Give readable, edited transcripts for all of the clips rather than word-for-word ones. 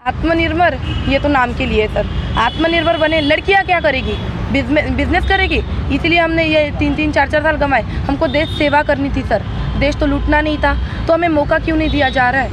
आत्मनिर्भर ये तो नाम के लिए है सर। आत्मनिर्भर बने, लड़कियां क्या करेगी? बिजनेस करेगी। इसीलिए हमने ये 3-3, 4-4 साल कमाए। हमको देश सेवा करनी थी सर, देश तो लूटना नहीं था। तो हमें मौका क्यों नहीं दिया जा रहा है?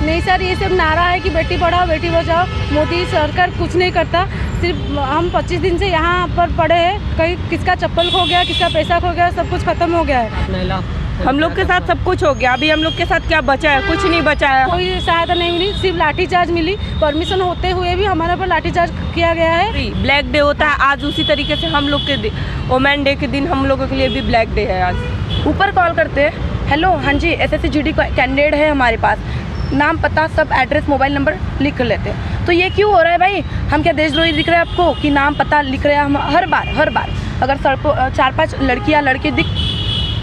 नहीं सर, ये सब नारा है कि बेटी पढ़ाओ बेटी बचाओ। मोदी सरकार कुछ नहीं करता। सिर्फ हम 25 दिन से यहाँ पर पड़े हैं। कहीं किसका चप्पल खो गया, किसका पैसा खो गया, सब कुछ खत्म हो गया है। हम लोग के साथ सब कुछ हो गया। अभी हम लोग के साथ क्या बचा है? कुछ नहीं बचा है। कोई सहायता नहीं मिली, सिर्फ लाठीचार्ज मिली। परमिशन होते हुए भी हमारे पर लाठीचार्ज किया गया है। ब्लैक डे होता है आज, उसी तरीके से हम लोग के वुमेन डे के दिन हम लोगों के लिए भी ब्लैक डे है आज। ऊपर कॉल करते हैं, हेलो हाँ जी SSC GD कैंडिडेट है हमारे पास, नाम पता सब एड्रेस मोबाइल नंबर लिख लेते हैं। तो ये क्यों हो रहा है भाई? हम क्या देशद्रोही दिख रहे हैं आपको कि नाम पता लिख रहे हैं? हम हर बार अगर सड़कों 4-5 लड़कियां लड़के दिख,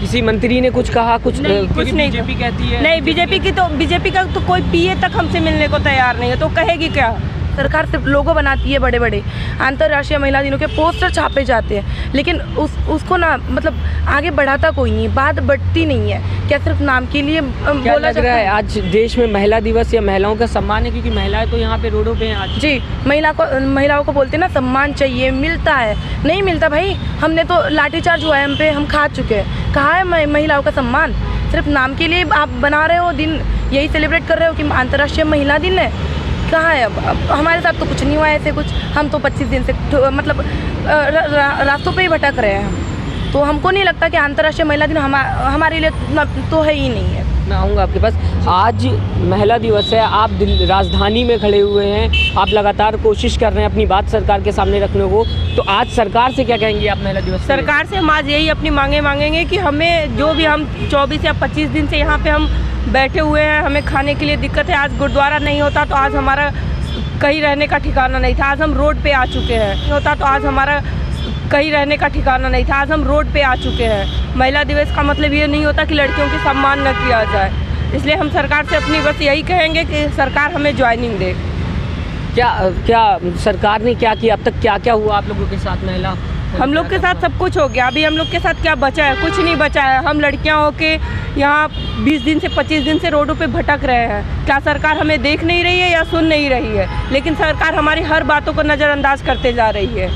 किसी मंत्री ने कुछ कहा? कुछ नहीं। बीजेपी कहती है नहीं, बीजेपी का तो कोई PA तक हमसे मिलने को तैयार नहीं है, तो कहेगी क्या? सरकार सिर्फ लोगो बनाती है, बड़े बड़े अंतर्राष्ट्रीय महिला दिनों के पोस्टर छापे जाते हैं, लेकिन उसको ना मतलब आगे बढ़ाता कोई नहीं, बात बढ़ती नहीं है। क्या सिर्फ नाम के लिए क्या बोला लग रहा है आज देश में महिला दिवस या महिलाओं का सम्मान है? क्योंकि महिलाएं तो यहाँ पे रोडों पे हैं आज। जी, महिलाओं को बोलते हैं ना सम्मान चाहिए, मिलता है, नहीं मिलता भाई। हमने तो लाठीचार्ज हुआ है हम पे, हम खा चुके हैं। कहाँ है महिलाओं का सम्मान? सिर्फ नाम के लिए आप बना रहे हो दिन, यही सेलिब्रेट कर रहे हो कि अंतर्राष्ट्रीय महिला दिन है। कहाँ है? अब हमारे साथ तो कुछ नहीं हुआ ऐसे कुछ। हम तो 25 दिन से मतलब रास्तों पे ही भटक रहे हैं हम। तो हमको नहीं लगता कि अंतर्राष्ट्रीय महिला दिन हमारे लिए तो है ही नहीं है। मैं आऊँगा आपके पास। आज महिला दिवस है, आप राजधानी में खड़े हुए हैं, आप लगातार कोशिश कर रहे हैं अपनी बात सरकार के सामने रखने को। तो आज सरकार से क्या कहेंगे आप महिला दिवस? सरकार से हम आज यही अपनी मांगेंगे कि हमें जो भी हम 24 या 25 दिन से यहाँ पे हम बैठे हुए हैं, हमें खाने के लिए दिक्कत है। आज गुरुद्वारा नहीं होता तो आज हमारा कहीं रहने का ठिकाना नहीं था। आज हम रोड पे आ चुके हैं। नहीं होता तो आज हमारा कहीं रहने का ठिकाना नहीं था। आज हम रोड पे आ चुके हैं। महिला दिवस का मतलब ये नहीं होता कि लड़कियों की सम्मान न किया जाए। इसलिए हम सरकार से अपनी बस यही कहेंगे कि सरकार हमें ज्वाइनिंग दे। क्या सरकार ने क्या किया अब तक? क्या हुआ आप लोगों के साथ? महिला हम लोग के साथ सब कुछ हो गया। अभी हम लोग के साथ क्या बचा है? कुछ नहीं बचा है। हम लड़कियां होके यहाँ 20 दिन से 25 दिन से रोडों पे भटक रहे हैं। क्या सरकार हमें देख नहीं रही है या सुन नहीं रही है? लेकिन सरकार हमारी हर बातों को नज़रअंदाज करते जा रही है।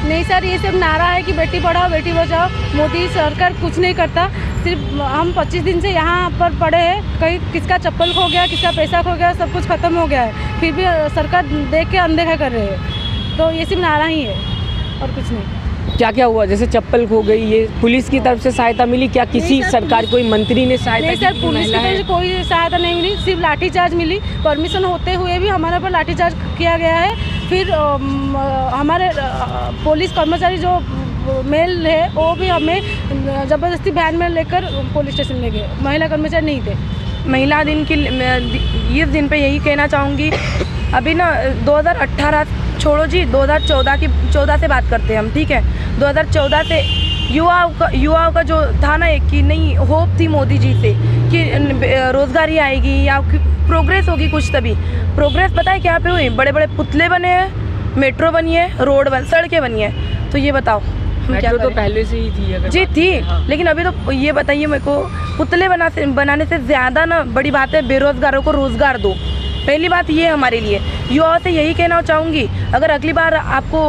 नहीं सर, ये सब नारा है कि बेटी पढ़ाओ बेटी बचाओ। मोदी सरकार कुछ नहीं करता। सिर्फ हम 25 दिन से यहाँ पर पड़े हैं। कहीं किसका चप्पल खो गया, किसका पैसा खो गया, सब कुछ खत्म हो गया है। फिर भी सरकार देख के अनदेखा कर रहे हैं। तो ये सिर्फ नारा ही है और कुछ नहीं। क्या हुआ? जैसे चप्पल खो गई, ये पुलिस की तरफ से सहायता मिली क्या? किसी सरकार कोई मंत्री ने सहायता? नहीं सर, पुलिस की तरफ से कोई सहायता नहीं मिली, सिर्फ लाठीचार्ज मिली। परमिशन होते हुए भी हमारे पर लाठीचार्ज किया गया है। फिर हमारे पुलिस कर्मचारी जो मेल है वो भी हमें ज़बरदस्ती वैन में लेकर पुलिस स्टेशन ले गए। महिला कर्मचारी नहीं थे। महिला दिन की इस दिन पे यही कहना चाहूँगी, अभी ना 2018 छोड़ो जी, 2014 से बात करते हैं हम, ठीक है? 2014 से युवाओं का जो था ना एक कि नहीं होप थी मोदी जी से कि रोज़गारी आएगी या प्रोग्रेस होगी कुछ। तभी प्रोग्रेस पता है क्या पे हुई? बड़े बड़े पुतले बने हैं, मेट्रो बनी है, सड़कें बनी है। तो ये बताओ हम क्या करें? तो पहले से ही थी अगर जी थी, लेकिन अभी तो ये बताइए मेरे को, पुतले बनाने से ज़्यादा ना बड़ी बात है बेरोज़गारों को रोज़गार दो। पहली बात ये है हमारे लिए। युवाओं से यही कहना चाहूँगी, अगर अगली बार आपको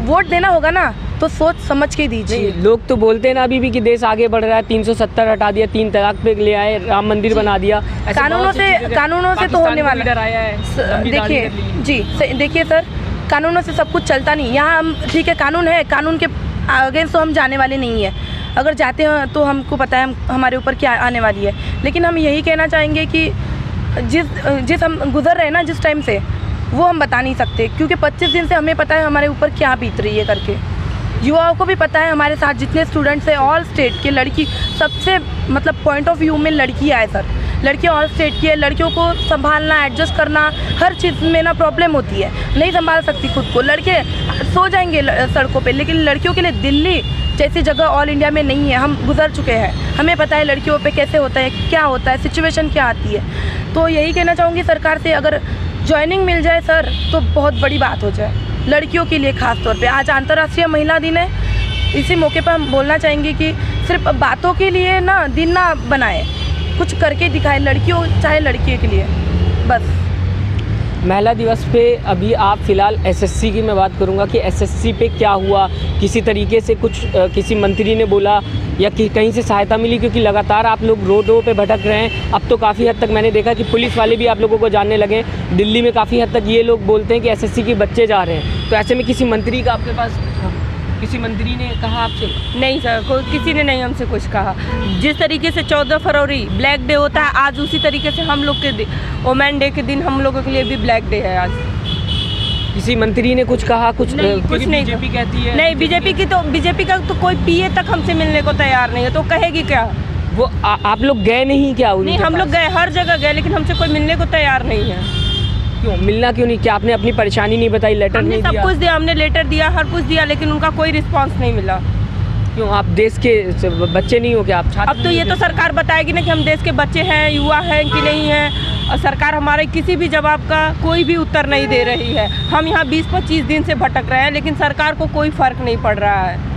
वोट देना होगा ना तो सोच समझ के दीजिए। लोग तो बोलते हैं ना अभी भी कि देश आगे बढ़ रहा है, 370 हटा दिया, 3 तलाक पे ले आए, राम मंदिर बना दिया। कानूनों से तो होने वाला है। देखिए जी, देखिए सर, कानूनों से सब कुछ चलता नहीं। यहाँ हम ठीक है, कानून है, कानून के अगेंस्ट तो हम जाने वाले नहीं है। अगर जाते हैं तो हमको पता है हमारे ऊपर क्या आने वाली है। लेकिन हम यही कहना चाहेंगे कि जिस हम गुजर रहे हैं ना जिस टाइम से, वो हम बता नहीं सकते, क्योंकि 25 दिन से हमें पता है हमारे ऊपर क्या बीत रही है करके। युवाओं को भी पता है, हमारे साथ जितने स्टूडेंट्स हैं ऑल स्टेट के, लड़की सबसे मतलब पॉइंट ऑफ व्यू में लड़कियाँ है सर। लड़कियाँ ऑल स्टेट की है। लड़कियों को संभालना, एडजस्ट करना, हर चीज़ में ना प्रॉब्लम होती है, नहीं संभाल सकती खुद को। लड़के सो जाएंगे सड़कों पे, लेकिन लड़कियों के लिए दिल्ली जैसी जगह ऑल इंडिया में नहीं है। हम गुजर चुके हैं, हमें पता है लड़कियों पे कैसे होता है, क्या होता है, सिचुएशन क्या आती है। तो यही कहना चाहूँगी सरकार से, अगर ज्वाइनिंग मिल जाए सर तो बहुत बड़ी बात हो जाए लड़कियों के लिए खास तौर पे। आज अंतर्राष्ट्रीय महिला दिन है, इसी मौके पर हम बोलना चाहेंगे कि सिर्फ बातों के लिए ना दिन ना बनाए, कुछ करके दिखाए लड़कियों चाहे लड़कियों के लिए, बस। महिला दिवस पे अभी आप फ़िलहाल एसएससी की मैं बात करूंगा कि एसएससी पे क्या हुआ, किसी तरीके से कुछ किसी मंत्री ने बोला या कि कहीं से सहायता मिली, क्योंकि लगातार आप लोग रोडों पे भटक रहे हैं। अब तो काफ़ी हद तक मैंने देखा कि पुलिस वाले भी आप लोगों को जानने लगे। दिल्ली में काफ़ी हद तक ये लोग बोलते हैं कि एसएससी के बच्चे जा रहे हैं, तो ऐसे में किसी मंत्री का आपके पास, किसी मंत्री ने कहा आपसे? नहीं सर, किसी ने नहीं हमसे कुछ कहा। जिस तरीके से 14 फरवरी ब्लैक डे होता है, आज उसी तरीके से हम लोग के वुमेन डे के दिन हम लोगों के लिए भी ब्लैक डे है आज। किसी मंत्री ने कुछ कहा? कुछ नहीं, कुछ नहीं। बीजेपी कहती है नहीं, बीजेपी का तो कोई पीए तक हमसे मिलने को तैयार नहीं है, तो कहेगी क्या? वो आप लोग गए नहीं क्या? नहीं, हम लोग गए, हर जगह गए, लेकिन हमसे कोई मिलने को तैयार नहीं है। क्यों मिलना क्यों नहीं? क्या आपने अपनी परेशानी नहीं बताई, लेटर नहीं दिया? सब कुछ दिया, हमने लेटर दिया, हर कुछ दिया, लेकिन उनका कोई रिस्पांस नहीं मिला। क्यों? आप देश के बच्चे नहीं हो क्या? आप छात्र? अब तो ये तो सरकार बताएगी ना कि हम देश के बच्चे हैं, युवा हैं कि नहीं हैं, और सरकार हमारे किसी भी जवाब का कोई भी उत्तर नहीं दे रही है। हम यहाँ 20-25 दिन से भटक रहे हैं, लेकिन सरकार को कोई फर्क नहीं पड़ रहा है।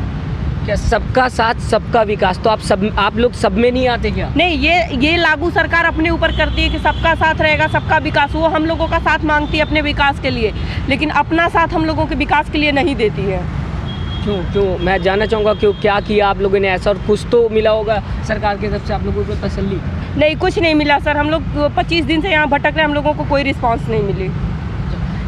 क्या सबका साथ सबका विकास, तो आप लोग सब में नहीं आते क्या? नहीं, ये लागू सरकार अपने ऊपर करती है कि सबका साथ रहेगा, सबका विकास। वो हम लोगों का साथ मांगती है अपने विकास के लिए, लेकिन अपना साथ हम लोगों के विकास के लिए नहीं देती है। क्यों? मैं जानना चाहूँगा क्यों, क्या किया आप लोगों ने ऐसा, और कुछ तो मिला होगा सरकार की तरफ से आप लोगों को तसल्ली? नहीं, कुछ नहीं मिला सर। हम लोग 25 दिन से यहाँ भटक रहे हैं, हम लोगों को कोई रिस्पांस नहीं मिली।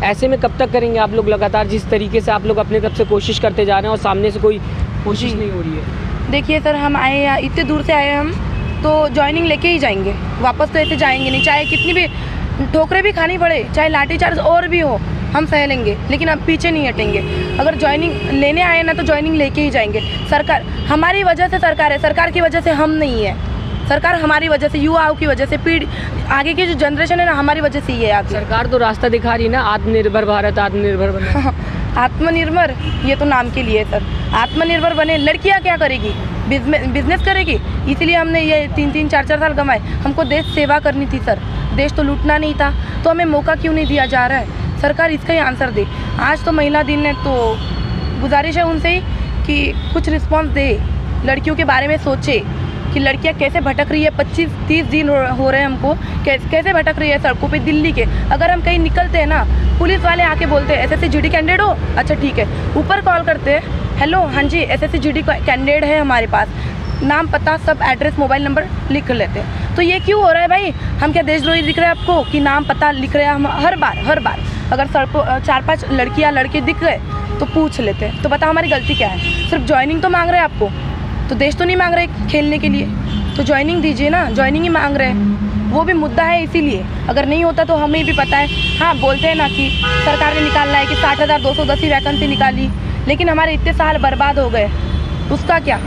ऐसे में कब तक करेंगे आप लोग? लगातार जिस तरीके से आप लोग अपने तरफ से कोशिश करते जा रहे हैं और सामने से कोई कोशिश नहीं हो रही है। देखिए सर, हम आए हैं, इतने दूर से आए हैं हम, तो ज्वाइनिंग लेके ही जाएंगे, वापस तो ऐसे जाएंगे नहीं। चाहे कितनी भी ठोकरें भी खानी पड़े, चाहे लाठीचार्ज और भी हो, हम सह लेंगे, लेकिन अब पीछे नहीं हटेंगे। अगर ज्वाइनिंग लेने आए ना तो ज्वाइनिंग लेके ही जाएंगे। सरकार हमारी वजह से सरकार है, सरकार की वजह से हम नहीं है। सरकार हमारी वजह से, युवाओं की वजह से, पीढ़ी आगे की जो जनरेशन है ना, हमारी वजह से ही है। आगे सरकार तो रास्ता दिखा रही है ना, आत्मनिर्भर भारत, आत्मनिर्भर बना। आत्मनिर्भर ये तो नाम के लिए सर, आत्मनिर्भर बने। लड़कियां क्या करेगी? बिजनेस करेगी। इसीलिए हमने ये 3-3, 4-4 साल कमाए। हमको देश सेवा करनी थी सर, देश तो लूटना नहीं था, तो हमें मौका क्यों नहीं दिया जा रहा है? सरकार इसका ही आंसर दे। आज तो महिला दिन है, तो गुजारिश है उनसे ही कि कुछ रिस्पॉन्स दे, लड़कियों के बारे में सोचे कि लड़कियां कैसे भटक रही है। 25-30 दिन हो रहे हैं हमको, कैसे भटक रही है सड़कों पे दिल्ली के। अगर हम कहीं निकलते हैं ना, पुलिस वाले आके बोलते हैं एसएससी जीडी कैंडिडेट हो, अच्छा ठीक है। ऊपर कॉल करते हैं, हेलो हाँ जी एसएससी जीडी कैंडिडेट है हमारे पास, नाम पता सब एड्रेस मोबाइल नंबर लिख लेते हैं। तो ये क्यों हो रहा है भाई? हम क्या देशद्रोही दिख रहे हैं आपको कि नाम पता लिख रहे हैं? हम हर बार अगर सड़कों 4-5 लड़कियाँ लड़के दिख गए तो पूछ लेते हैं। तो बता हमारी गलती क्या है? सिर्फ ज्वाइनिंग तो मांग रहे हैं आपको, तो देश तो नहीं मांग रहे खेलने के लिए, तो ज्वाइनिंग दीजिए ना। ज्वाइनिंग ही मांग रहे हैं, वो भी मुद्दा है। इसीलिए अगर नहीं होता तो हमें भी पता है। हाँ, बोलते हैं ना कि सरकार ने निकालना है कि 60,210 ही वैकेंसी निकाली, लेकिन हमारे इतने साल बर्बाद हो गए, उसका क्या?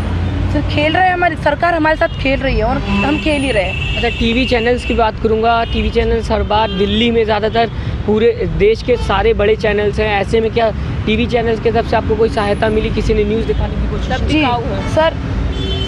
सिर्फ खेल रहे हैं, हमारी सरकार हमारे साथ खेल रही है और हम खेल ही रहे हैं। अच्छा, टीवी चैनल्स की बात करूँगा। टीवी चैनल्स हर बार दिल्ली में ज़्यादातर पूरे देश के सारे बड़े चैनल्स हैं, ऐसे में क्या टीवी चैनल्स की तरफ से आपको कोई सहायता मिली? किसी ने न्यूज़ दिखाने की कोशिश? जी सर,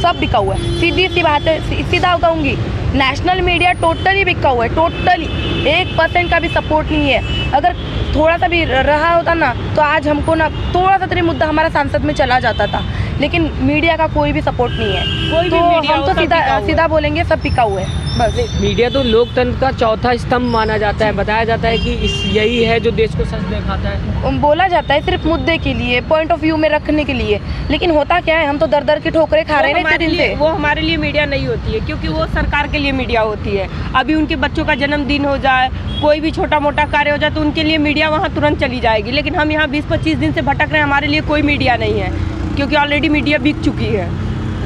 सब बिका हुआ है। सीधी सी बात है, सीधा कहूँगी, नेशनल मीडिया टोटली बिका हुआ है, टोटली 1% का भी सपोर्ट नहीं है। अगर थोड़ा सा भी रहा होता ना, तो आज हमको ना थोड़ा सा तेरी मुद्दा हमारा सांसद में चला जाता था, लेकिन मीडिया का कोई भी सपोर्ट नहीं है। कोई तो भी मीडिया हम तो सीधा बोलेंगे, सब बिका हुआ है बस। मीडिया तो लोकतंत्र का चौथा स्तंभ माना जाता है, बताया जाता है कि यही है जो देश को सच दिखाता है। बोला जाता है सिर्फ मुद्दे के लिए, पॉइंट ऑफ व्यू में रखने के लिए, लेकिन होता क्या है? हम तो दर की ठोकरें खा रहे हैं इतने दिन से। वो हमारे लिए मीडिया नहीं होती है, क्योंकि वो सरकार के लिए मीडिया होती है। अभी उनके बच्चों का जन्मदिन हो जाए, कोई भी छोटा मोटा कार्य हो जाए, तो उनके लिए मीडिया वहाँ तुरंत चली जाएगी। लेकिन हम यहाँ 20-25 दिन से भटक रहे हैं, हमारे लिए कोई मीडिया नहीं है, क्योंकि ऑलरेडी मीडिया बिक चुकी है।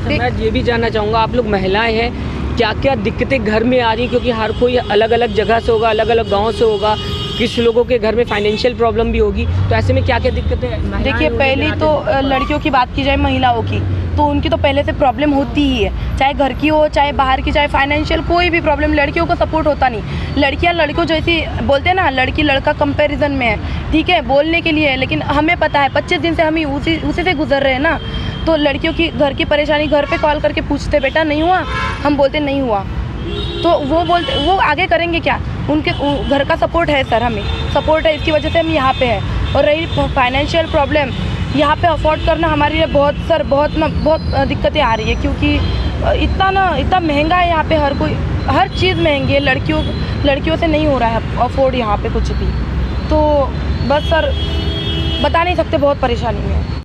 मैं ये भी जानना चाहूँगा, आप लोग महिलाएं हैं, क्या क्या दिक्कतें घर में आ रही? क्योंकि हर कोई अलग अलग जगह से होगा, अलग अलग गांव से होगा, कुछ लोगों के घर में फाइनेंशियल प्रॉब्लम भी होगी, तो ऐसे में क्या क्या दिक्कतें? देखिए, पहली तो लड़कियों की बात की जाए, महिलाओं की, तो उनकी तो पहले से प्रॉब्लम होती ही है, चाहे घर की हो, चाहे बाहर की, चाहे फाइनेंशियल, कोई भी प्रॉब्लम, लड़कियों को सपोर्ट होता नहीं। लड़कियां लड़कों जैसी बोलते हैं ना, लड़की लड़का कंपैरिजन में है, ठीक है, बोलने के लिए है, लेकिन हमें पता है 25 दिन से हम उसी से गुजर रहे हैं ना। तो लड़कियों की घर की परेशानी, घर पे कॉल करके पूछते बेटा नहीं हुआ, हम बोलते नहीं हुआ, तो वो आगे करेंगे क्या? उनके घर का सपोर्ट है सर, हमें सपोर्ट है, इसकी वजह से हम यहाँ पे हैं। और रही फाइनेंशियल प्रॉब्लम, यहाँ पे अफोर्ड करना हमारे लिए बहुत दिक्कतें आ रही है, क्योंकि इतना महंगा है यहाँ पे हर कोई। हर चीज़ महंगी है, लड़कियों से नहीं हो रहा है अफोर्ड यहाँ पे कुछ भी। तो बस सर बता नहीं सकते, बहुत परेशानी में है।